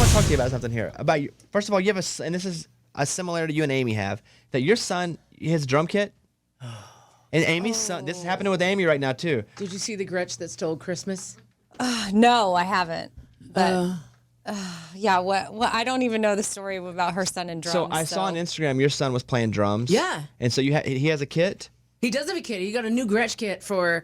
to talk to you about something here. About you. First of all, you have and this is a similarity you and Amy have, that your son, his drum kit, and Amy's son, this is happening with Amy right now too. Did you see the Gretsch that stole Christmas? No, I haven't. But yeah, what I don't even know the story about her son and drums. So I saw on Instagram your son was playing drums. Yeah. And so he has a kit? He does have a kit. He got a new Gretsch kit for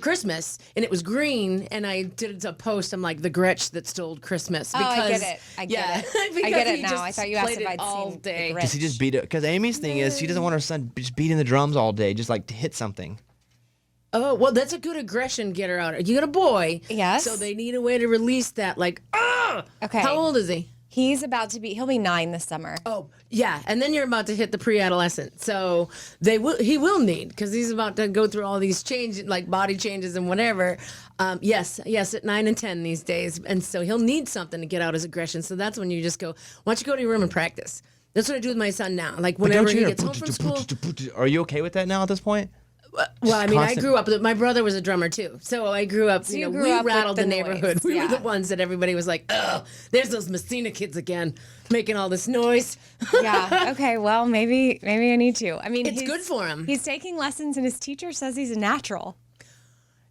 Christmas, and it was green, and I did a post. I'm like, the Gretsch that stole Christmas. Because, I get it. I get it. I get it now. I thought you asked if I'd all seen day. the Gretsch. Does he just beat it? Because Amy's thing is she doesn't want her son just beating the drums all day, just like to hit something. Oh, well, that's a good aggression getter out. You got a boy. Yes. So they need a way to release that, like, Okay. How old is he? He'll be 9 this summer. Oh, yeah. And then you're about to hit the pre-adolescent. So he will need, because he's about to go through all these changes, like body changes and whatever. Yes, at 9 and 10 these days. And so he'll need something to get out his aggression. So that's when you just go, why don't you go to your room and practice? That's what I do with my son now. Like whenever he gets home from school. Are you okay with that now at this point? Well, I mean, I grew up. My brother was a drummer too, so I grew up. So we rattled the neighborhood. noise. We were the ones that everybody was like, "Oh, there's those Messina kids again, making all this noise." Yeah. Okay. Well, maybe I need to. I mean, It's good for him. He's taking lessons, and his teacher says he's a natural.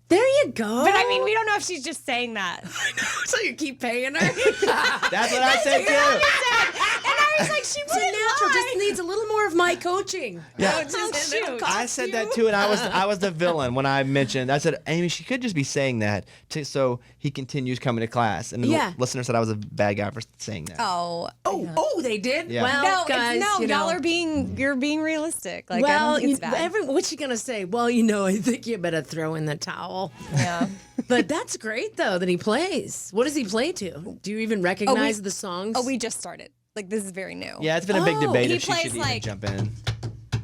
There you go. But I mean, we don't know if she's just saying that. I know. So you keep paying her. That's what I said too. And I was like, she It's a wouldn't natural. lie. Just needs a little more of my coaching. Yeah. shoot. I said that too, and I was the villain when I mentioned. I said, Amy, she could just be saying that so he continues coming to class. And the Yeah. listener said I was a bad guy for saying that. Oh. Oh, they did. Yeah. Well, No, guys, y'all are you're being realistic. Like, I Well, don't think it's bad. what's she gonna say? Well, I think you better throw in the towel. Yeah. But that's great though that he plays. What does he play to? Do you even recognize the songs? Oh, we just started. Like, this is very new. Yeah, it's been a big Oh, debate he if she plays should even like- jump in.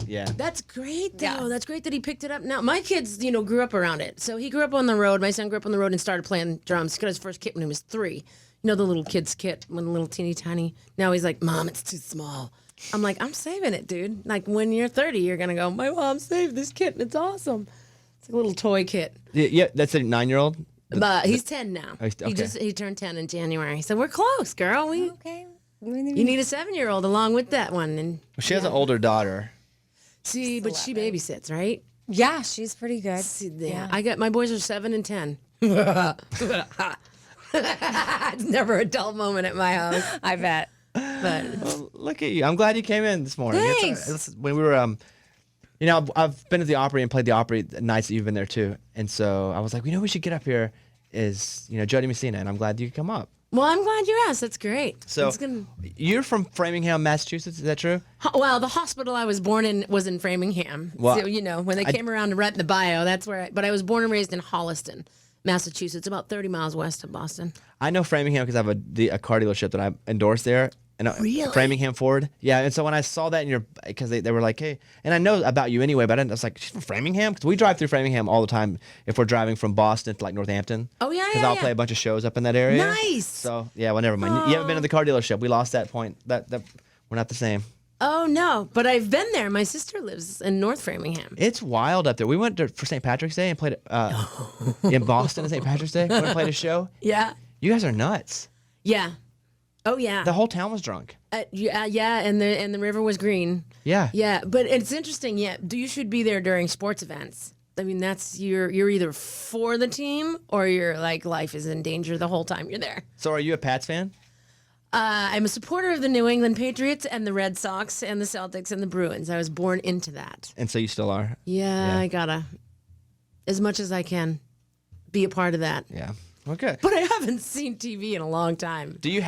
Yeah. That's great, though. Yeah. That's great that he picked it up. Now, my kids, grew up around it. So he grew up on the road. My son grew up on the road and started playing drums. He got his first kit when he was 3. The little kid's kit, when a little teeny tiny. Now he's like, Mom, it's too small. I'm like, I'm saving it, dude. Like, when you're 30, you're going to go, my mom saved this kit, and it's awesome. It's a little toy kit. Yeah, that's a 9-year-old? But he's 10 now. Oh, okay. He turned 10 in January. So we're close, girl. Okay. You need a 7-year-old along with that one. And She has an older daughter. see, but she babysits, right? Yeah, she's pretty good. Yeah. I got my boys are 7 and 10. It's never a dull moment at my house. I bet. But Well, look at you. I'm glad you came in this morning. Thanks. It's when we were, I've been at the Opry and played the Opry the nights that you've been there too. And so I was like, we should get up here is, Dee Messina. And I'm glad you could come up. well, I'm glad you asked. That's great. So It's gonna- you're from Framingham, Massachusetts. Is that true? well, the hospital I was born in was in Framingham. Well, So when they came around to write the bio, that's where. But I was born and raised in Holliston, Massachusetts, about 30 miles west of Boston. I know Framingham because I have a car dealership that I endorse there. And Really? Framingham Ford. Yeah. And so when I saw that because they were like, hey, and I know about you anyway, but I was like, she's from Framingham? Because we drive through Framingham all the time if we're driving from Boston to like Northampton. Oh, yeah, Because yeah, I'll yeah. play a bunch of shows up in that area. Nice. So, yeah, well, never mind. You haven't been to the car dealership. We lost that point. That we're not the same. Oh no, but I've been there. My sister lives in North Framingham. It's wild up there. We went for St. Patrick's Day and played in Boston on St. Patrick's Day. We went and played a show. Yeah. You guys are nuts. Yeah. Oh yeah. The whole town was drunk. Yeah, and the river was green. Yeah. Yeah, but it's interesting. Yeah, you should be there during sports events. I mean, that's you're either for the team or your like life is in danger the whole time you're there. So are you a Pats fan? I'm a supporter of the New England Patriots and the Red Sox and the Celtics and the Bruins. I was born into that. And so you still are? Yeah, I gotta, as much as I can, be a part of that. Yeah. Okay. But I haven't seen TV in a long time. Do you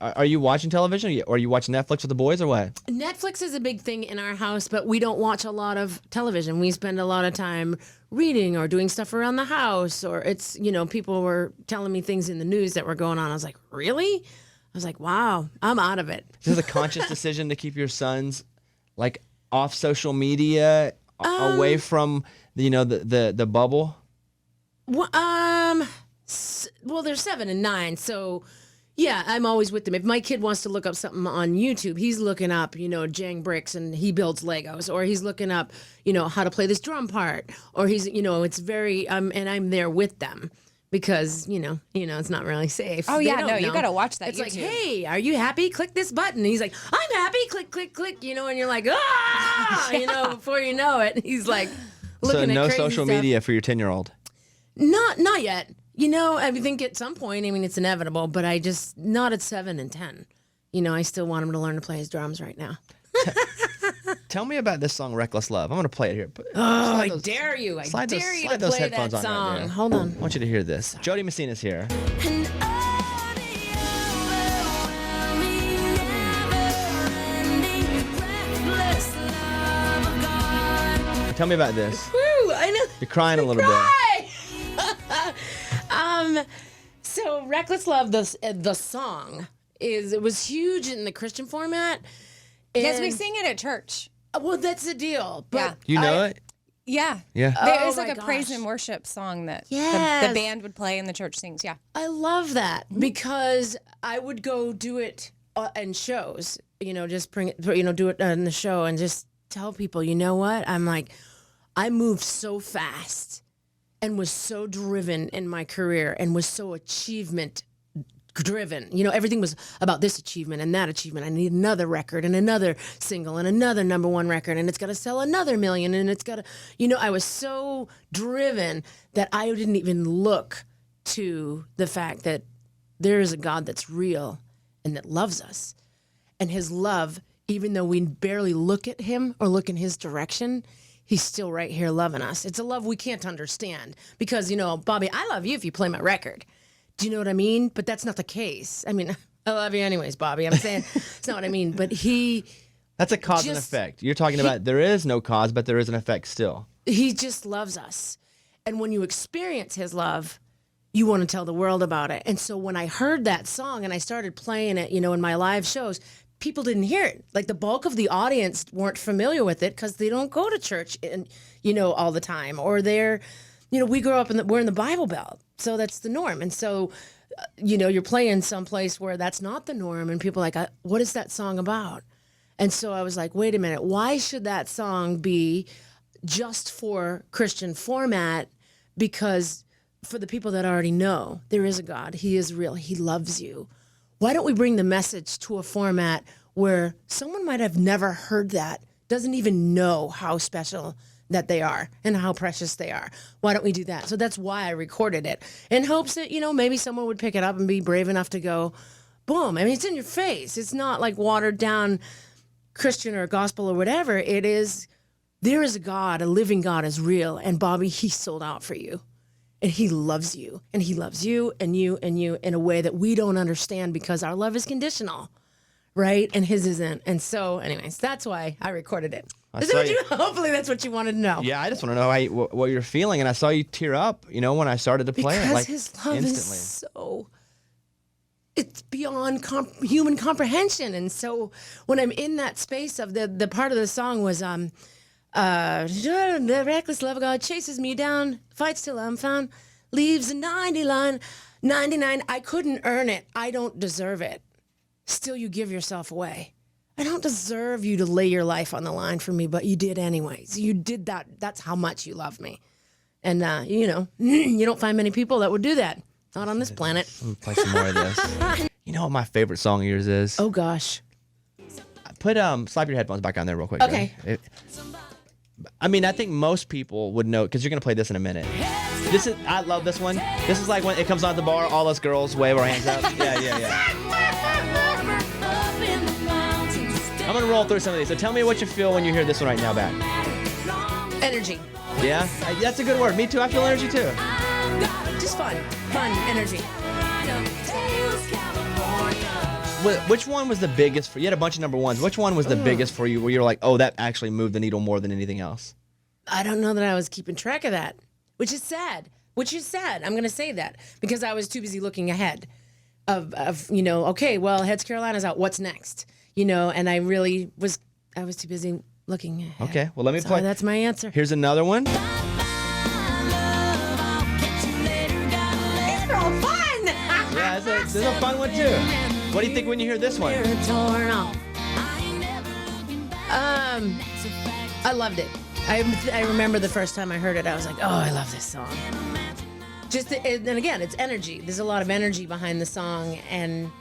are you watching television or are you watching Netflix with the boys or what? Netflix is a big thing in our house, but we don't watch a lot of television. We spend a lot of time reading or doing stuff around the house, or it's, people were telling me things in the news that were going on. I was like, really? I was like, wow, I'm out of it. Is this a conscious decision to keep your sons like off social media, away from the bubble? Well, they're 7 and 9, so yeah, I'm always with them. If my kid wants to look up something on YouTube, he's looking up, Jang bricks and he builds Legos, or he's looking up, how to play this drum part, or he's, it's very, and I'm there with them. because it's not really safe. Oh, They yeah, don't no, you know. gotta watch that It's like, YouTube. hey, are you happy? Click this button. And he's like, I'm happy. Click, click, click. And you're like, ah, before you know it, he's like looking So at no crazy social stuff. media for your 10-year-old. Not yet. I think at some point, it's inevitable, but not at 7 and 10. I still want him to learn to play his drums right now. Tell me about this song, Reckless Love. I'm going to play it here. I dare you. I slide dare those- you slide to those play that headphones on right song. there. Hold on. I want you to hear this. Dee Messina's here. Tell me about this. Woo, I know. You're crying a little bit. So Reckless Love, the song it was huge in the Christian format. Yes, we And- sing it at church. Well, that's the deal. But You know it? Yeah. Yeah. There Oh is like my a praise gosh. and worship song that Yes. the band would play and the church sings. Yeah. I love that because I would go do it in shows, just bring it, do it in the show and just tell people, you know what? I'm like, I moved so fast and was so driven in my career and was so achievement driven. Everything was about this achievement and that achievement. I need another record and another single and another #1 record and it's got to sell another million and it's got to, I was so driven that I didn't even look to the fact that there is a God that's real and that loves us. And his love, even though we barely look at him or look in his direction, he's still right here loving us. It's a love we can't understand because, Bobby, I love you if you play my record. Do you know what I mean? But that's not the case. I mean, I love you anyways, Bobby. I'm saying it's not what I mean. But That's a cause and effect. You're talking about there is no cause, but there is an effect still. he just loves us. And when you experience his love, you want to tell the world about it. And so when I heard that song and I started playing it, in my live shows, people didn't hear it. Like the bulk of the audience weren't familiar with it because they don't go to church and all the time, or they're, we grew up we're in the Bible Belt, so that's the norm. And so, you're playing someplace where that's not the norm, and people are like, what is that song about? And so I was like, wait a minute, why should that song be just for Christian format? Because for the people that already know there is a God, he is real, he loves you. Why don't we bring the message to a format where someone might have never heard that, doesn't even know how special that they are and how precious they are? Why don't we do that? So that's why I recorded it, in hopes that, maybe someone would pick it up and be brave enough to go, boom. I mean, it's in your face. It's not like watered down Christian or gospel or whatever. It is, there is a God, a living God is real. And Bobby, he sold out for you. And he loves you. And he loves you and you and you in a way that we don't understand because our love is conditional, right? And his isn't. And so, anyways, that's why I recorded it. Hopefully that's what you wanted to know. Yeah, I just want to know what you're feeling. And I saw you tear up, when I started to play Because it. Like, his love instantly. is so, it's beyond human comprehension. And so when I'm in that space of the part of the song was, the reckless love of God chases me down, fights till I'm found, leaves a 99. I couldn't earn it. I don't deserve it. Still, you give yourself away. I don't deserve you to lay your life on the line for me, but you did anyways. You did that. That's how much you love me. And, you don't find many people that would do that. Not on this planet. Let me play some more of this. You know what my favorite song of yours is? Oh, gosh. Put slap your headphones back on there real quick. Okay. Right? I think most people would know because you're gonna play this in a minute. I love this one. This is like when it comes on at the bar, all us girls wave our hands up. Yeah. I'm gonna roll through some of these. So tell me what you feel when you hear this one right now back. Energy. Yeah, that's a good word. Me too. I feel energy too. Just fun energy. Which one was the biggest for you? Had a bunch of number ones. Which one was the biggest for you where you're like, oh, that actually moved the needle more than anything else? I don't know that I was keeping track of that, which is sad. I'm going to say that because I was too busy looking ahead of okay, well, Heads Carolina's out. What's next? And I was too busy looking ahead. Okay, well, let me play. That's my answer. Here's another one. These are all fun. Yeah, this is a fun one too. What do you think when you hear this one? I loved it. I remember the first time I heard it, I was like, oh, I love this song. just and again, it's energy. There's a lot of energy behind the song and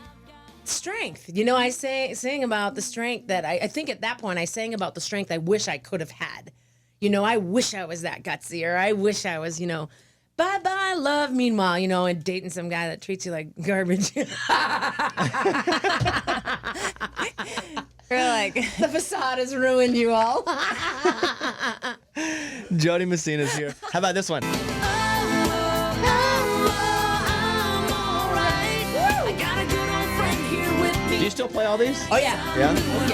strength. You know, I sing about the strength that I think at that point I sang about the strength I wish I could have had. You know, I wish I was that gutsy, or I wish I was, you know, bye bye love. Meanwhile, you know, and dating some guy that treats you like garbage. You're like, The facade has ruined you all. Dee Messina's here. How about this one? Do you still play all these? Oh yeah. Yeah? Oh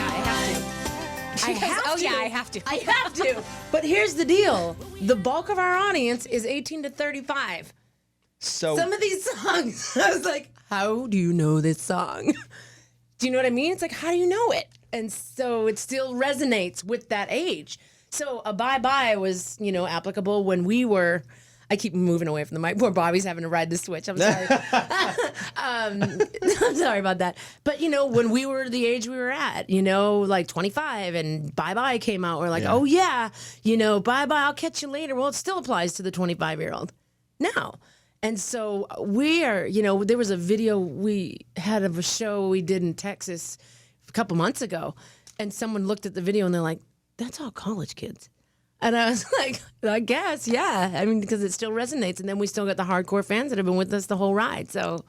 yeah, I have to. I have to. I have to. But here's the deal. The bulk of our audience is 18 to 35. So Some of these songs, I was like, how do you know this song? Do you know what I mean? It's like, how do you know it? And so it still resonates with that age. So a bye-bye was, you know, applicable when we were, I keep moving away from the mic. Poor Bobby's having to ride the switch. I'm sorry. I'm sorry about that. But, you know, when we were the age we were at, you know, like 25 and bye-bye came out, we're like, Yeah. oh yeah, you know, bye-bye, I'll catch you later. Well, it still applies to the 25-year-old now. And so we are, you know, there was a video we had of a show we did in Texas a couple months ago, and someone looked at the video and they're like, that's all college kids. And I was like, I guess, yeah. I mean, because it still resonates. And then we still got the hardcore fans that have been with us the whole ride. So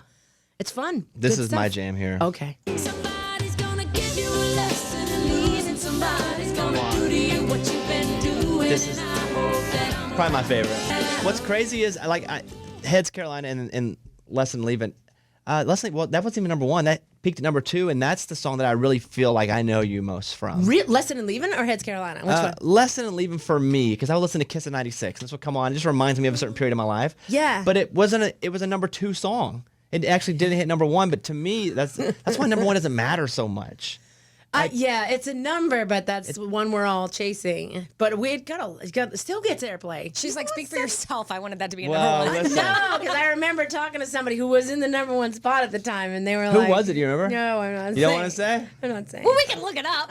it's fun. this Good is my stuff. jam here. Okay. Somebody's gonna give you a lesson in reason. Somebody's gonna do to you what you've been doing. This is And I hope that I'm probably my favorite. What's crazy is Heads Carolina and Less Than Leaving. Well, that wasn't even number one. That peaked at number 2, and that's the song that I really feel like I know you most from. Lesson in Leaving or Heads Carolina? Which one? Lesson in Leaving for me, because I would listen to Kiss of '96. This would come on. It just reminds me of a certain period of my life. Yeah. But it was a number 2 song. It actually didn't hit number 1, but to me, that's why number 1 doesn't matter so much. Yeah, it's a number, but that's the one we're all chasing. But it still gets airplay. she's like, speak for yourself. I wanted that to be a Well, number one. listen. No, because I remember talking to somebody who was in the number 1 spot at the time, and they were Who like, was it? Do you remember? No, I'm not. You don't want to say? I'm not saying. Well, we can look it up.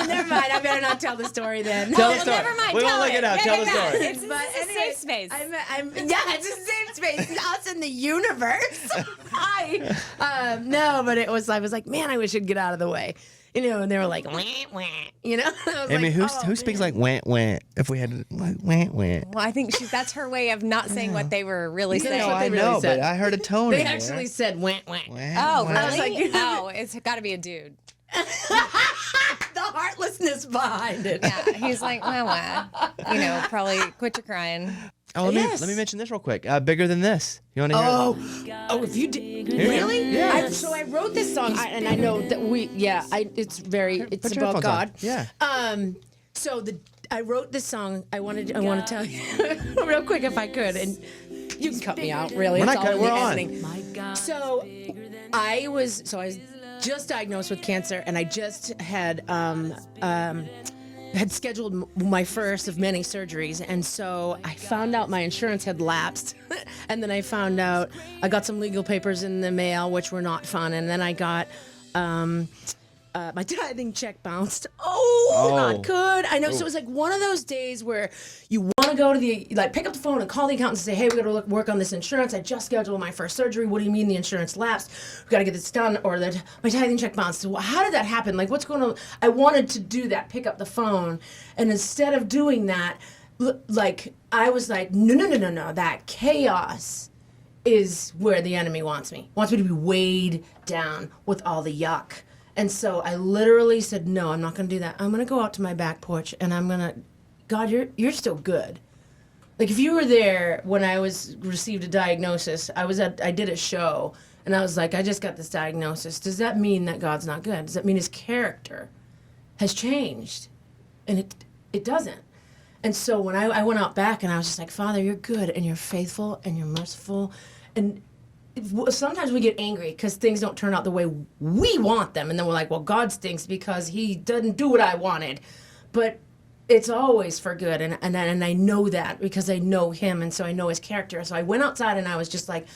Never mind. I better not tell the story then. Tell the Well, story. never mind. We tell won't look it up. Yeah, Tell yeah, the yeah. story. It's a safe space. It's a safe space. It's us in the universe. Hi. No, but I was like, man, I wish I'd get out of the way. You know, and they were like, wah, wah, you know? I was I mean, like, who speaks like wah wah? If we had like wah wah. Well, I think that's her way of not saying what they were really Yeah, saying. that's what I they really know, said. but I heard a tone. They in actually there. said wah, wah. Wah, Oh, wah. really? was like, Oh, it's got to be a dude. The heartlessness behind it. Yeah, he's like, wah. You know, probably quit your crying. Oh, let me mention this real quick. Bigger Than This. You want to hear? If you did, Here you go. really? Yeah. So I wrote this song, and I know that it's Put your about headphones on. God. Yeah. So I wrote this song. I want to tell you real quick if I could, and you can cut me out. Really, We're it's not all cutting, in the we're on. editing. So I was just diagnosed with cancer, and I just had scheduled my first of many surgeries, and so I found out my insurance had lapsed, and then I found out I got some legal papers in the mail which were not fun, and then I got my tithing check bounced. Not good. I know. So it was like one of those days where you want to go to pick up the phone and call the accountant and say, hey, we got to work on this insurance. I just scheduled my first surgery. What do you mean the insurance lapsed? We got to get this done, or that my tithing check bounced. So how did that happen? Like, what's going on? I wanted to do that, pick up the phone. And instead of doing that, I was like, no. That chaos is where the enemy wants me. Wants me to be weighed down with all the yuck. And so I literally said, no, I'm not going to do that. I'm going to go out to my back porch and I'm going to, God, you're still good. Like if you were there when I received a diagnosis, I did a show and I was like, I just got this diagnosis. Does that mean that God's not good? Does that mean his character has changed? And it doesn't. And so when I went out back and I was just like, Father, you're good and you're faithful and you're merciful. And sometimes we get angry because things don't turn out the way we want them. And then we're like, well, God stinks because he doesn't do what I wanted. But it's always for good. And I know that because I know him. And so I know his character. So I went outside and I was just like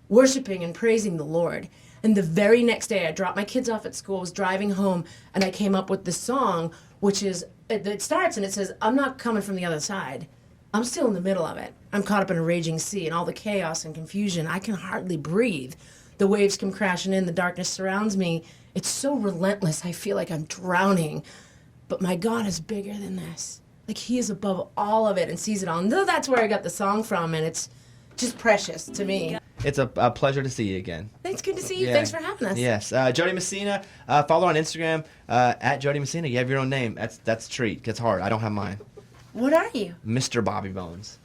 worshiping and praising the Lord. And the very next day I dropped my kids off at school, was driving home, and I came up with this song, which is, it starts and it says, I'm not coming from the other side. I'm still in the middle of it. I'm caught up in a raging sea and all the chaos and confusion. I can hardly breathe. The waves come crashing in. The darkness surrounds me. It's so relentless. I feel like I'm drowning. But my God is bigger than this. Like, he is above all of it and sees it all. And that's where I got the song from, and it's just precious to me. It's a pleasure to see you again. Thanks, good to see you. Yeah. Thanks for having us. Yes. Jody Messina, follow her on Instagram, at Jody Messina. You have your own name. That's a treat. It's hard. I don't have mine. What are you? Mr. Bobby Bones.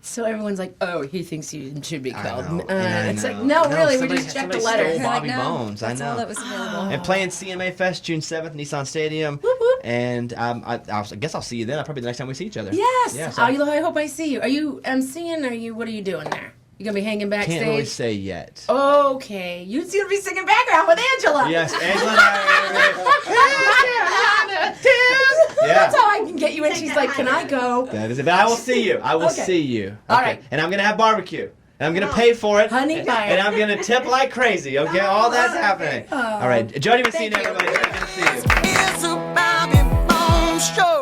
So everyone's like, oh, he thinks you should be called. know, and I It's know. like, no, really, we somebody- just checked the somebody letter. stole Bobby Like, no, Bones. That's I know. all that was available. And playing CMA Fest June 7th, Nissan Stadium. Whoop, whoop. And I guess I'll see you then. Probably the next time we see each other. Yes. Yeah, so I hope I see you. Are you emceeing? What are you doing there? You gonna be hanging backstage? can't really say yet. Okay. You're gonna be singing background with Angela. Yes, Angela and I. Yeah. That's how I can get you in. She's like, can I go? That is it. But I will see you. I will Okay. see you. All right. And I'm going to have barbecue. And I'm going to pay for it. Honey and, pie. and I'm going to tip like crazy. Okay? All that's happening. All right. Jody Messina, Thank you. everybody. Good to see you. It's a Bobby Bones show.